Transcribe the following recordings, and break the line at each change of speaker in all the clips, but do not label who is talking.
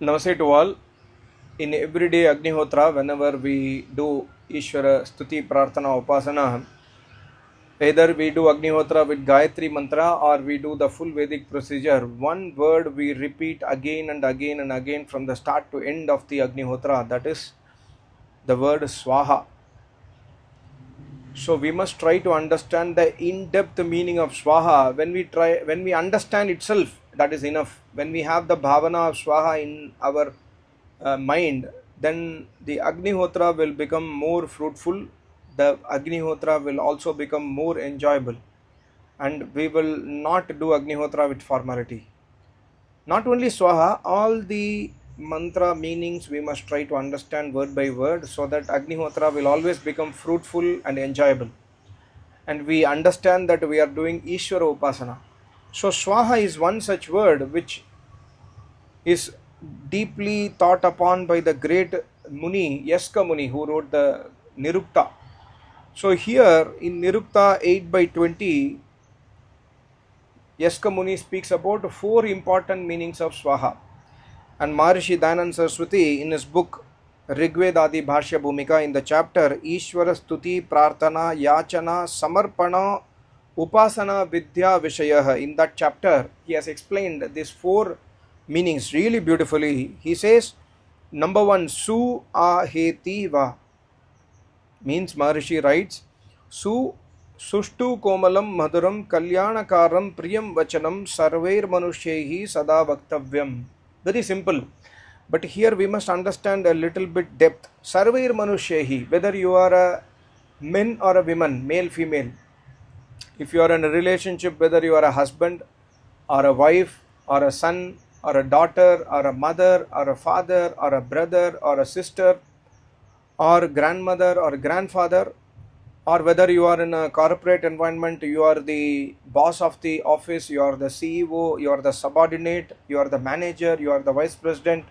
Namaste to all. In everyday Agnihotra, whenever we do Ishvara Stuti Prarthana Upasana, either we do Agnihotra with Gayatri Mantra or we do the full Vedic procedure, one word we repeat again and again and again from the start to end of the Agnihotra, that is the word Swaha. So we must try to understand the in-depth meaning of Swaha. When we understand itself, that is enough. When we have the bhavana of Swaha in our mind, then the Agnihotra will become more fruitful. The Agnihotra will also become more enjoyable, and we will not do Agnihotra with formality. Not only Swaha, all the mantra meanings we must try to understand word by word so that Agnihotra will always become fruitful and enjoyable. And we understand that we are doing Ishvara Upasana. So Swaha is one such word which is deeply thought upon by the great Muni, Yaska Muni, who wrote the Nirukta. So here in Nirukta 8 by 20, Yaska Muni speaks about four important meanings of Swaha. And Maharishi Dayananda Saraswati in his book Rigvedadi Bhashya Bhumika in the chapter Ishvara Stuti Prarthana Yachana Samarpana Upasana Vidya Vishayah, in that chapter he has explained these four meanings really beautifully. He says, number one, Su Aheti Va, means Maharishi writes, Su Sushtu Komalam Madhuram Kalyanakaram Priyam Vachanam Sarvair Manushyehi Sada Vaktavyam. Very simple. But here we must understand a little bit depth. Sarvair Manushyehi, whether you are a man or a woman, male, female, if you are in a relationship, whether you are a husband or a wife or a son or a daughter or a mother or a father or a brother or a sister or grandmother or grandfather, or whether you are in a corporate environment, you are the boss of the office, you are the CEO, you are the subordinate, you are the manager, you are the vice president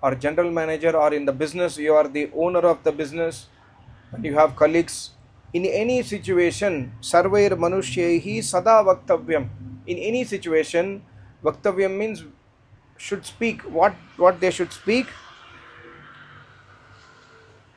or general manager, or in the business you are the owner of the business and you have colleagues. In any situation, Sarvair Manushyehi Sada Vaktavyam. In any situation, Vaktavyam means should speak. What they should speak?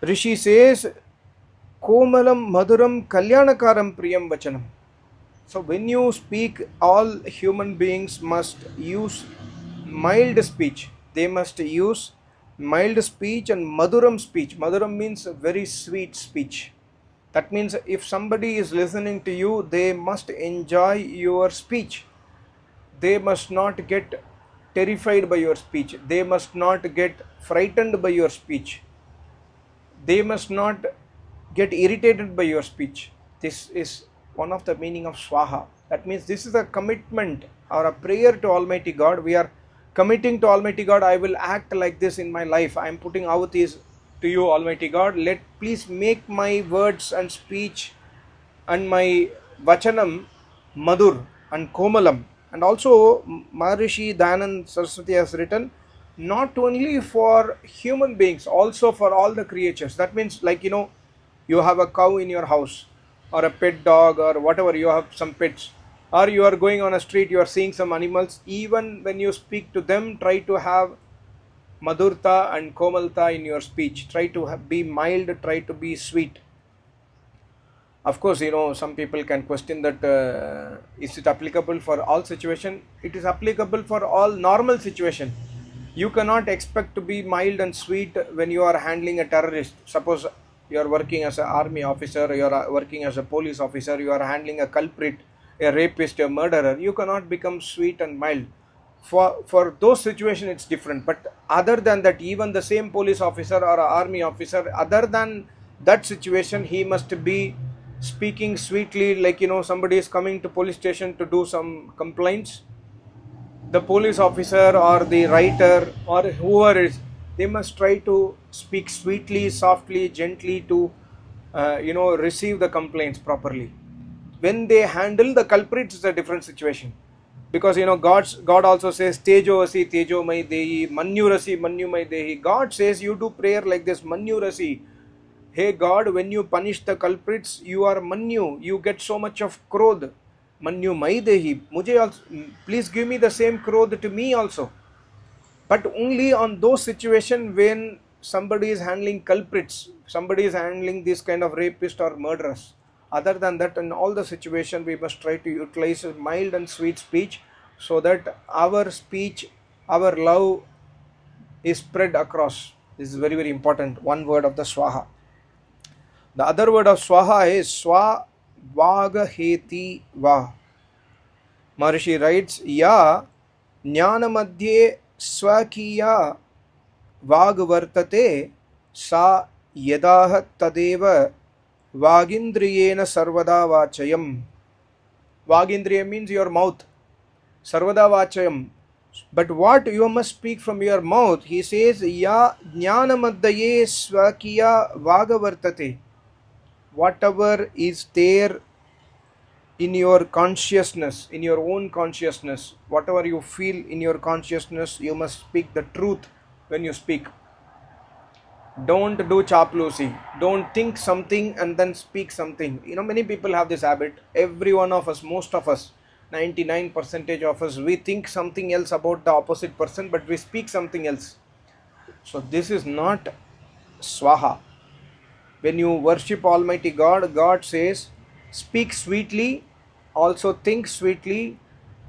Rishi says, Komalam Madhuram Kalyanakaram Priyam Vachanam. So when you speak, all human beings must use mild speech. They must use mild speech and Madhuram speech. Madhuram means very sweet speech. That means if somebody is listening to you, they must enjoy your speech. They must not get terrified by your speech. They must not get frightened by your speech. They must not get irritated by your speech. This is one of the meaning of Swaha. That means this is a commitment or a prayer to Almighty God. We are committing to Almighty God, I will act like this in my life. I am putting out these to you, Almighty God. Please make my words and speech and my vachanam madhur and komalam. And also Maharishi Dayananda Saraswati has written, not only for human beings, also for all the creatures. That means, like, you have a cow in your house or a pet dog or whatever, you have some pets, or you are going on a street, you are seeing some animals. Even when you speak to them, try to have madhurta and komalta in your speech. Try to be mild, try to be sweet. Of course, some people can question that is it applicable for all situation? It is applicable for all normal situation. You cannot expect to be mild and sweet when you are handling a terrorist. Suppose you are working as an army officer, you are working as a police officer, you are handling a culprit, a rapist, a murderer. You cannot become sweet and mild. For those situations it's different. But other than that, even the same police officer or army officer, other than that situation, he must be speaking sweetly. Like, somebody is coming to police station to do some complaints, the police officer or the writer or whoever is, they must try to speak sweetly, softly, gently to receive the complaints properly. When they handle the culprits, it's a different situation, because God also says tejo asi tejo mai dehi, manyu rasi manyu mai dehi. God says you do prayer like this, manyu rasi. Hey God, when you punish the culprits, you are manyu, you get so much of krodh. Manyu mai dehi, mujhe also, please give me the same krodh to me also. but only on those situations when somebody is handling culprits, somebody is handling this kind of rapist or murderers. Other than that, in all the situations, we must try to utilize a mild and sweet speech, so that our speech, our love is spread across. This is very, very important. One word of the Swaha. The other word of Swaha is Swa Vagaheti Va. Maharishi writes, Ya Jnana Madhye Swakiya Vagvartate Sa Yadaha Tadeva Vagindriyena Sarvada Vachayam. Vagindriya means your mouth. Sarvada Vachayam. But what you must speak from your mouth, he says, Ya Jnana Madhye Swakiya Vagavartate. Whatever is there in your consciousness, in your own consciousness, whatever you feel in your consciousness, you must speak the truth when you speak. Don't do chaplusi. Don't think something and then speak something. Many people have this habit. Every one of us, most of us, 99% of us, we think something else about the opposite person, but we speak something else. So this is not Swaha. When you worship Almighty God, God says, speak sweetly, also think sweetly.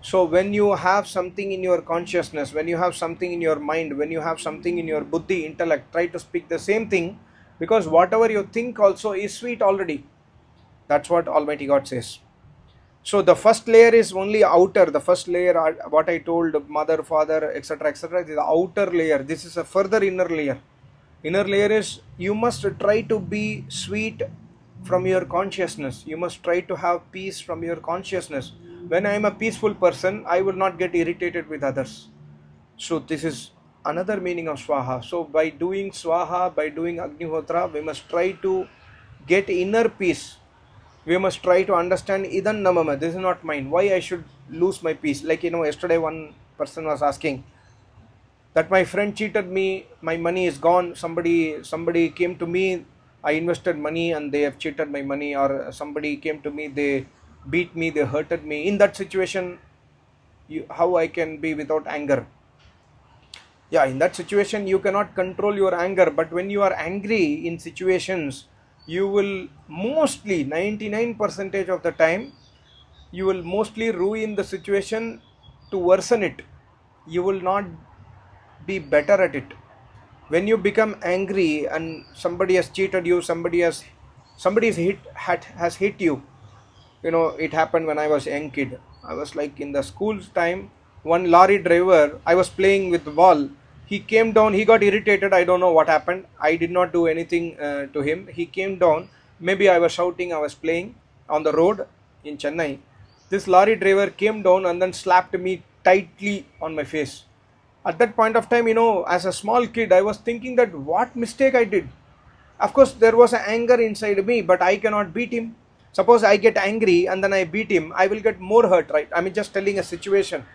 So when you have something in your consciousness, when you have something in your mind, when you have something in your buddhi, intellect, try to speak the same thing, because whatever you think also is sweet already. That's what Almighty God says. So the first layer is only outer. The first layer, what I told, mother, father, etc., etc., is the outer layer. This is a further inner layer. Inner layer is, you must try to be sweet from your consciousness. You must try to have peace from your consciousness. When I am a peaceful person, I will not get irritated with others. So this is another meaning of Swaha. So by doing Swaha, by doing Agnihotra, we must try to get inner peace. We must try to understand, Idan Namama, this is not mine. Why I should lose my peace? Like, yesterday one person was asking that my friend cheated me, my money is gone. Somebody came to me, I invested money and they have cheated my money. Or somebody came to me, they beat me, they hurted me. In that situation, how I can be without anger? Yeah, in that situation you cannot control your anger, but when you are angry in situations, you will mostly 99% of the time, you will mostly ruin the situation to worsen it. You will not be better at it. When you become angry and somebody has cheated you, has hit you. It happened when I was a young kid. I was like in the school time, one lorry driver, I was playing with the ball. He came down, he got irritated. I don't know what happened. I did not do anything to him. He came down. Maybe I was shouting, I was playing on the road in Chennai. This lorry driver came down and then slapped me tightly on my face. At that point of time, as a small kid, I was thinking that what mistake I did. Of course, there was an anger inside me, but I cannot beat him. Suppose I get angry and then I beat him, I will get more hurt, right? I mean, just telling a situation.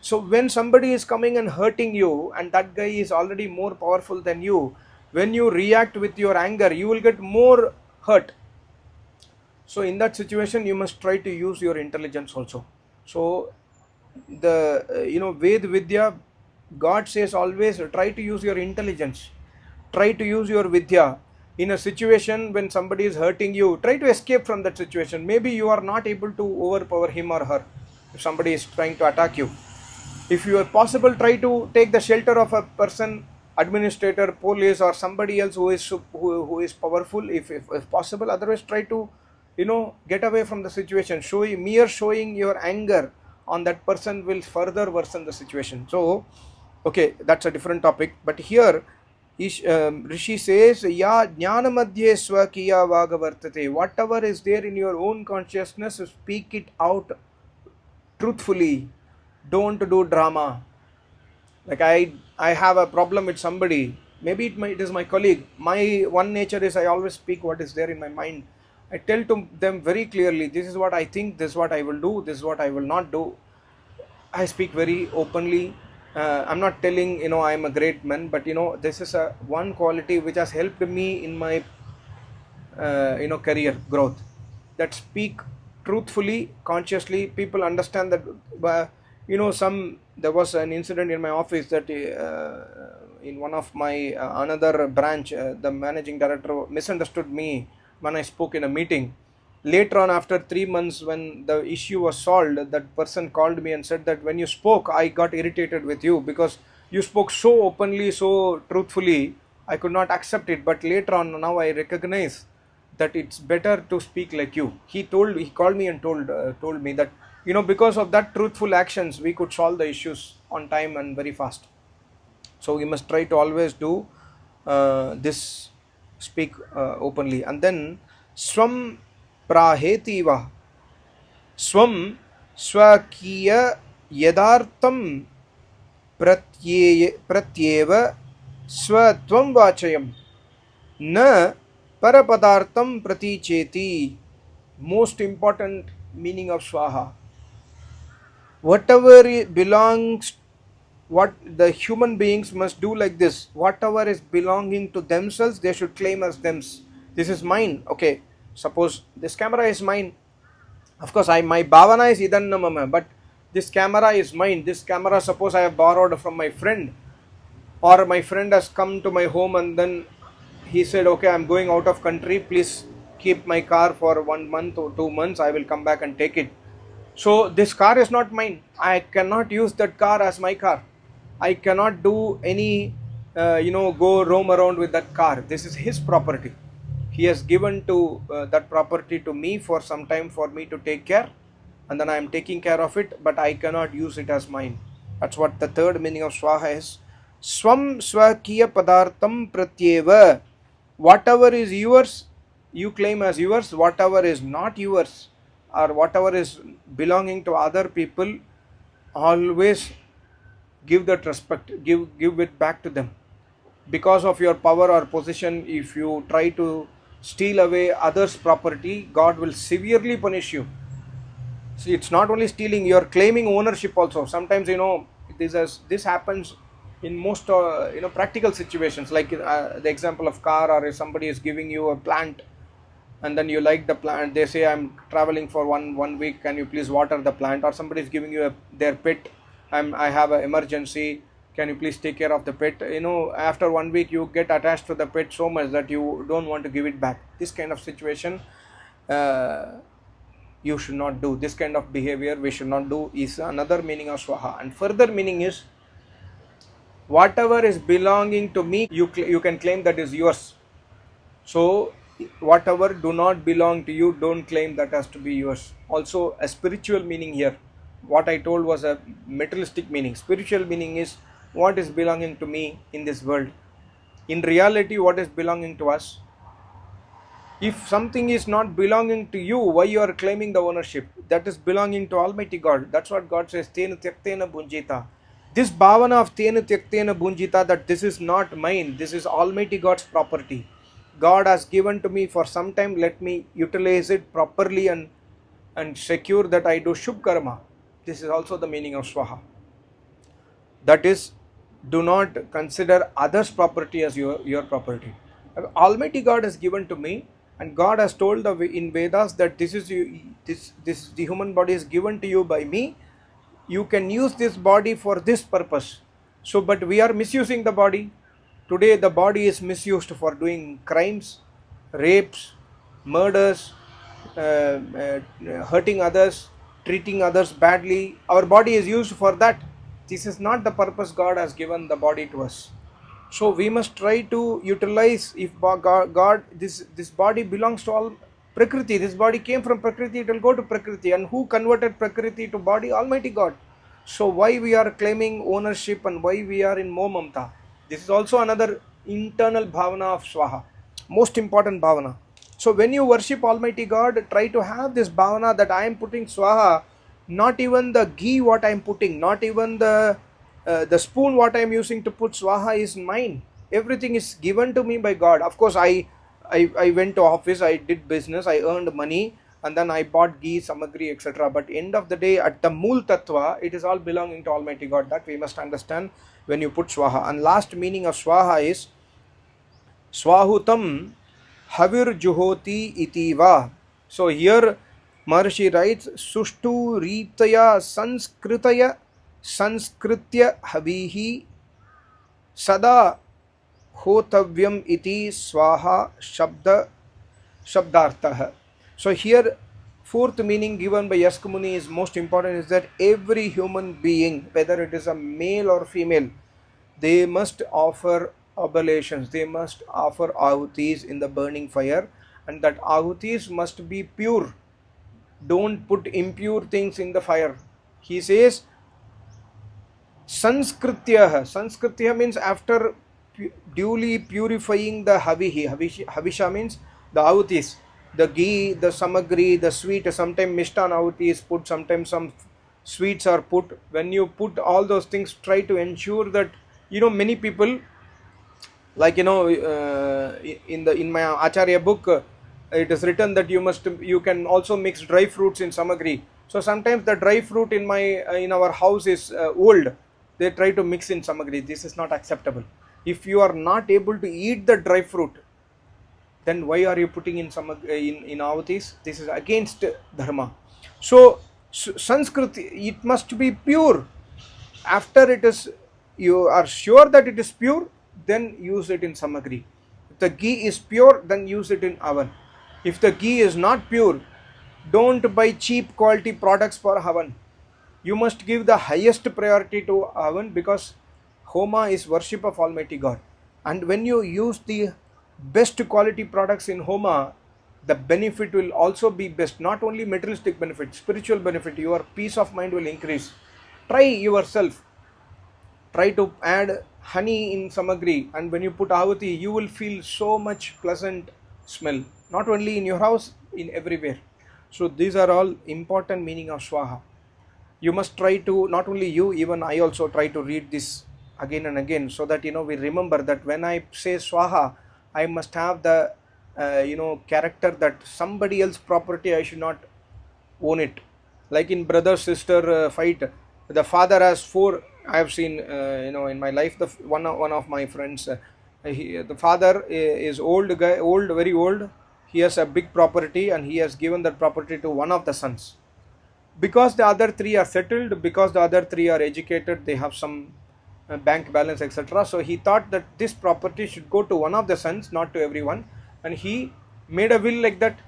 So when somebody is coming and hurting you, and that guy is already more powerful than you, when you react with your anger, you will get more hurt. So in that situation, you must try to use your intelligence also. So the Ved Vidya, God says always try to use your intelligence, try to use your Vidya. In a situation when somebody is hurting you, try to escape from that situation. Maybe you are not able to overpower him or her. If somebody is trying to attack you, if you are possible, try to take the shelter of a person, administrator, police, or somebody else who is powerful, if possible. Otherwise, try to get away from the situation. Showing your anger on that person will further worsen the situation. So okay, that's a different topic, but here Rishi says, Ya Jnana Madhye Swakiya Vagavartate. Whatever is there in your own consciousness, speak it out truthfully. Don't do drama. Like I have a problem with somebody. Maybe it is my colleague. My one nature is I always speak what is there in my mind. I tell to them very clearly, this is what I think, this is what I will do, this is what I will not do. I speak very openly. I'm not telling I'm a great man, but this is a one quality which has helped me in my career growth. That speak truthfully, consciously. People understand that some there was an incident in my office that in one of my another branch, the managing director misunderstood me when I spoke in a meeting. Later on, after 3 months, when the issue was solved, that person called me and said that when you spoke, I got irritated with you because you spoke so openly, so truthfully. I could not accept it, but later on, now I recognize that it's better to speak like you. He called me and told me that because of that truthful actions, we could solve the issues on time and very fast. So we must try to always do this, speak openly. And then swam prahetiva, swam स्वकीय यदार्थम प्रत्येव स्वत्वं वाचयम् न parapadartham praticheti. Most important meaning of swaha. Whatever belongs, what the human beings must do like this. Whatever is belonging to themselves, they should claim as themselves. This is mine. Okay. Suppose this camera is mine. Of course, my bhavana is idanna mama, but this camera is mine. This camera, suppose I have borrowed from my friend, or my friend has come to my home and then he said, okay, I'm going out of country, please keep my car for 1 month or 2 months, I will come back and take it. So this car is not mine. I cannot use that car as my car. I cannot do any go roam around with that car. This is his property. He has given to that property to me for some time for me to take care, and then I am taking care of it, but I cannot use it as mine. That's what the third meaning of swaha is. Swam swakiya padartham pratyeva. Whatever is yours, you claim as yours. Whatever is not yours, or whatever is belonging to other people, always give that respect, give it back to them. Because of your power or position, if you try to steal away others' property, God will severely punish you. See, it's not only stealing, you're claiming ownership also. Sometimes this happens in most practical situations, like the example of car, or if somebody is giving you a plant and then you like the plant, they say, I'm traveling for one week, can you please water the plant? Or somebody is giving you their pet, I have an emergency, can you please take care of the pet? After 1 week you get attached to the pet so much that you don't want to give it back. This kind of situation, you should not do. This kind of behavior we should not do, is another meaning of swaha. And further meaning is, whatever is belonging to me, you can claim that is yours. So whatever do not belong to you, don't claim that has to be yours. Also a spiritual meaning here. What I told was a materialistic meaning. Spiritual meaning is what is belonging to me in this world. In reality, what is belonging to us? If something is not belonging to you, why you are claiming the ownership? That is belonging to Almighty God. That's what God says, Tena Tyaktena Bunjita. This bhavana of Tena Tyaktena Bunjita, that this is not mine, this is Almighty God's property. God has given to me for some time, let me utilize it properly and secure that I do Shubh Karma. This is also the meaning of Swaha. That is, do not consider others' property as your property. Almighty God has given to me, and God has told in Vedas that this the human body is given to you by me. You can use this body for this purpose. So, but we are misusing the body. Today the body is misused for doing crimes, rapes, murders, hurting others, treating others badly. Our body is used for that. This is not the purpose God has given the body to us. So we must try to utilize, if God this body belongs to all Prakriti. This body came from Prakriti, it will go to Prakriti. And who converted Prakriti to body? Almighty God. So why we are claiming ownership and why we are in Moh Mamta? This is also another internal bhavana of Swaha. Most important bhavana. So when you worship Almighty God, try to have this bhavana that I am putting Swaha, not even the ghee what I am putting, not even the spoon what I am using to put Swaha is mine. Everything is given to me by God. Of course, I went to office, I did business, I earned money, and then I bought ghee, samagri, etc. But end of the day, at the Mool Tattva, it is all belonging to Almighty God. That we must understand when you put Swaha. And last meaning of Swaha is Swahutam Havir Juhoti Itiva. So here Maharshi writes, Sushtu Ritaya Sanskritaya संस्कृत्य हविः सदा होतव्यम iti स्वाहा shabdartah. So here fourth meaning given by Yask Muni is most important, is that every human being, whether it is a male or female, they must offer oblations, they must offer ahutis in the burning fire, and that ahutis must be pure. Don't put impure things in the fire. He says Sanskritya means after duly purifying the havisha means the ahutis, the ghee, the samagri, the sweet, sometimes mishtan ahuti is put, sometimes some sweets are put. When you put all those things, try to ensure that, many people, like, in my acharya book, it is written that you can also mix dry fruits in samagri. So sometimes the dry fruit in our house is old, they try to mix in samagri. This is not acceptable. If you are not able to eat the dry fruit, then why are you putting in in ahutis? This is against dharma. So Sanskrit, it must be pure. After it is, you are sure that it is pure, then use it in samagri. If the ghee is pure, then use it in oven. If the ghee is not pure, don't buy cheap quality products for oven. You must give the highest priority to oven, because homa is worship of Almighty God. And when you use the best quality products in homa, the benefit will also be best. Not only materialistic benefit, spiritual benefit. Your peace of mind will increase. Try yourself. Try to add honey in samagri, and when you put ahuti, you will feel so much pleasant smell. Not only in your house, in everywhere. So these are all important meaning of Swaha. You must try to, not only you, even I also try to read this again and again, so that we remember that when I say Swaha, I must have the character that somebody else's property I should not own it. Like in brother sister fight, the father has four. I have seen in my life, the one of my friends, the father is old guy, old, very old. He has a big property, and he has given that property to one of the sons, because the other three are settled, because the other three are educated, they have some bank balance, etc. So he thought that this property should go to one of the sons, not to everyone, and he made a will like that.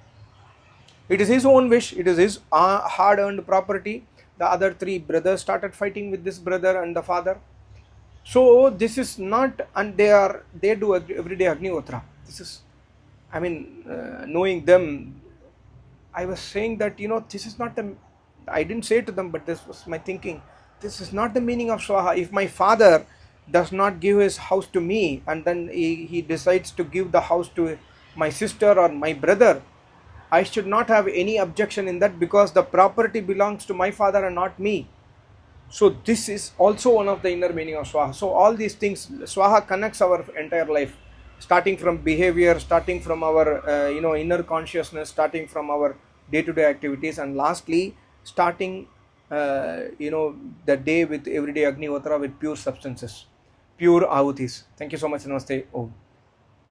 It is his own wish, it is his hard earned property. The other three brothers started fighting with this brother and the father. So this is not, and they do everyday Agnihotra. This is, knowing them, I was saying that, this is not the, I didn't say to them, but this was my thinking. This is not the meaning of Swaha. If my father does not give his house to me, and then he decides to give the house to my sister or my brother, I should not have any objection in that, because the property belongs to my father and not me. So this is also one of the inner meaning of Swaha. So all these things, Swaha connects our entire life, starting from behavior, starting from our inner consciousness, starting from our day-to-day activities, and lastly starting the day with everyday Agnihotra with pure substances, pure ahutis. Thank you so much. Namaste. Om.